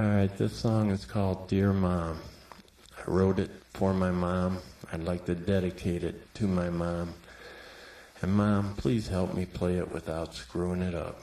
Alright, this song is called Dear Mom. I wrote it for my mom. I'd like to dedicate it to my mom. And Mom, please help me play it without screwing it up.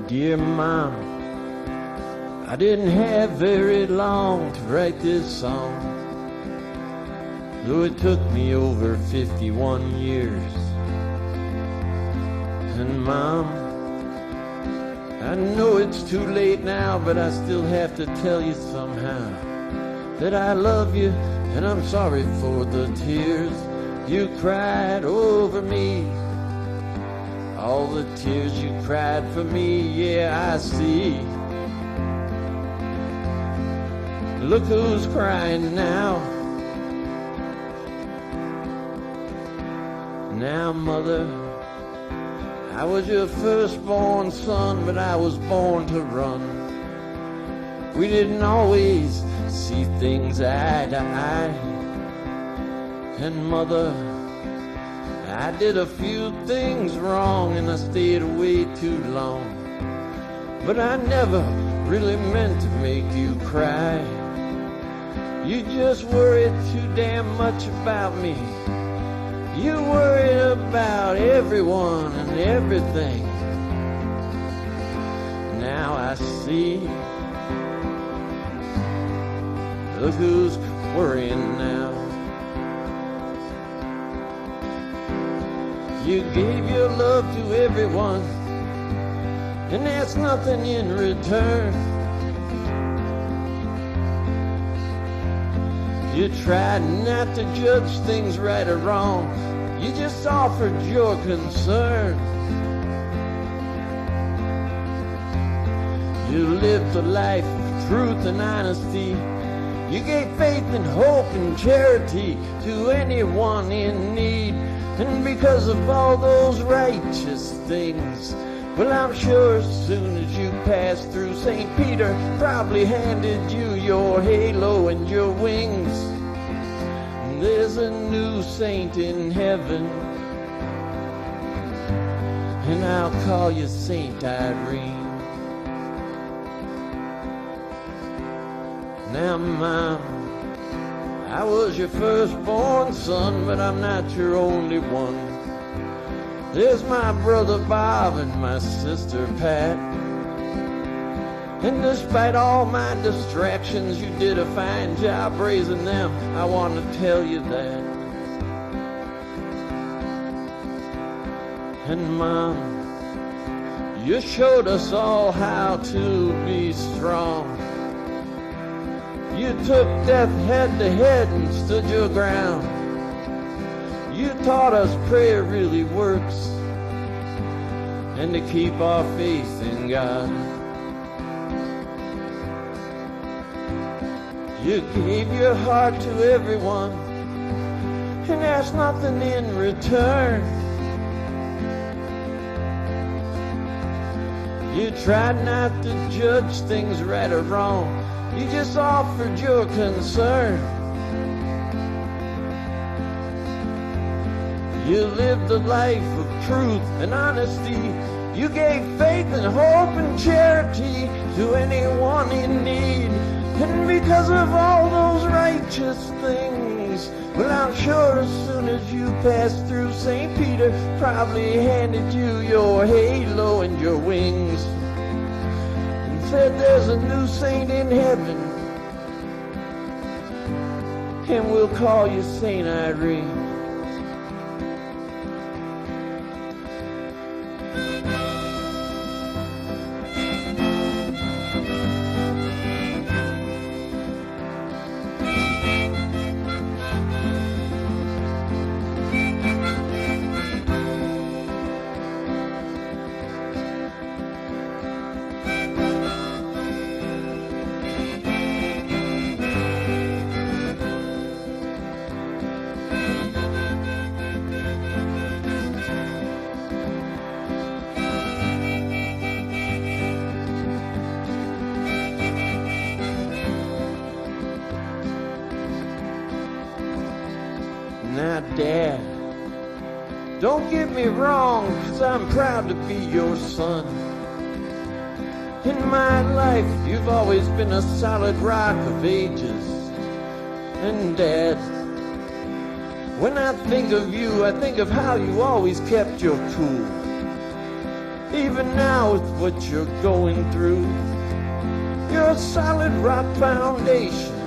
Dear Mom, I didn't have very long to write this song, though it took me over 51 years. And Mom, I know it's too late now, but I still have to tell you somehow that I love you and I'm sorry for the tears you cried over me. All the tears you cried for me, yeah, I see. Look who's crying now. Now, Mother, I was your firstborn son, but I was born to run. We didn't always see things eye to eye. And Mother, I did a few things wrong and I stayed away too long. But I never really meant to make you cry. You just worried too damn much about me. You worried about everyone and everything. Now I see. Look who's worrying now. You gave your love to everyone and asked nothing in return. You tried not to judge things right or wrong. You just offered your concern. You lived a life of truth and honesty. You gave faith and hope and charity to anyone in need. And because of all those righteous things, well, I'm sure as soon as you passed through, St. Peter probably handed you your halo and your wings. And there's a new saint in heaven, and I'll call you Saint Irene. Now, Mom, I was your firstborn son, but I'm not your only one. There's my brother Bob and my sister Pat. And despite all my distractions, you did a fine job raising them. I want to tell you that. And Mom, you showed us all how to be strong. You took death head to head and stood your ground. You taught us prayer really works, and to keep our faith in God. You gave your heart to everyone and asked nothing in return. You tried not to judge things right or wrong. You just offered your concern. You lived a life of truth and honesty. You gave faith and hope and charity to anyone in need. And because of all those righteous things, well, I'm sure as soon as you passed through, St. Peter probably handed you your halo and your wings. Said there's a new saint in heaven, and we'll call you Saint Irene. Now, Dad, don't get me wrong, 'cause I'm proud to be your son. In my life, you've always been a solid rock of ages. And Dad, when I think of you, I think of how you always kept your cool. Even now with what you're going through, you're a solid rock foundation.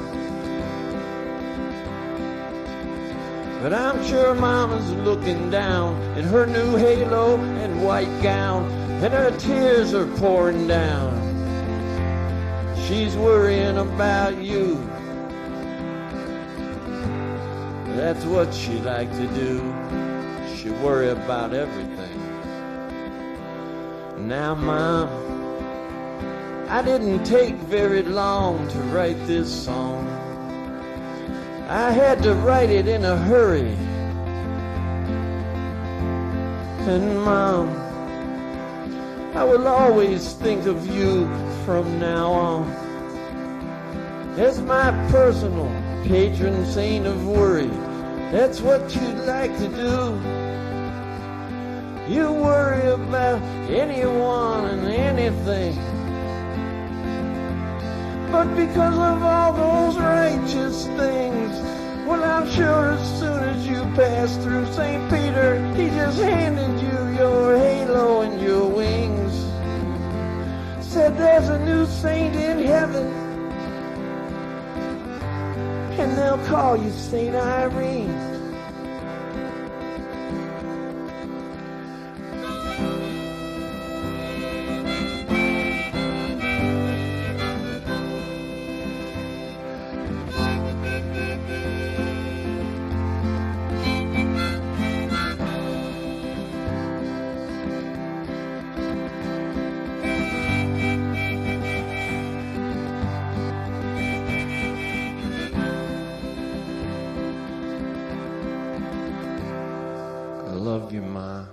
But I'm sure Mama's looking down in her new halo and white gown, and her tears are pouring down. She's worrying about you. That's what she liked to do. She worry about everything. Now, Mom, I didn't take very long to write this song. I had to write it in a hurry. And Mom, I will always think of you from now on as my personal patron saint of worry. That's what you'd like to do. You worry about anyone and anything. But because of all those righteous things, well, I'm sure as soon as you pass through St. Peter, he just handed you your halo and your wings. Said there's a new saint in heaven, and they'll call you Saint Irene. I love you, Ma.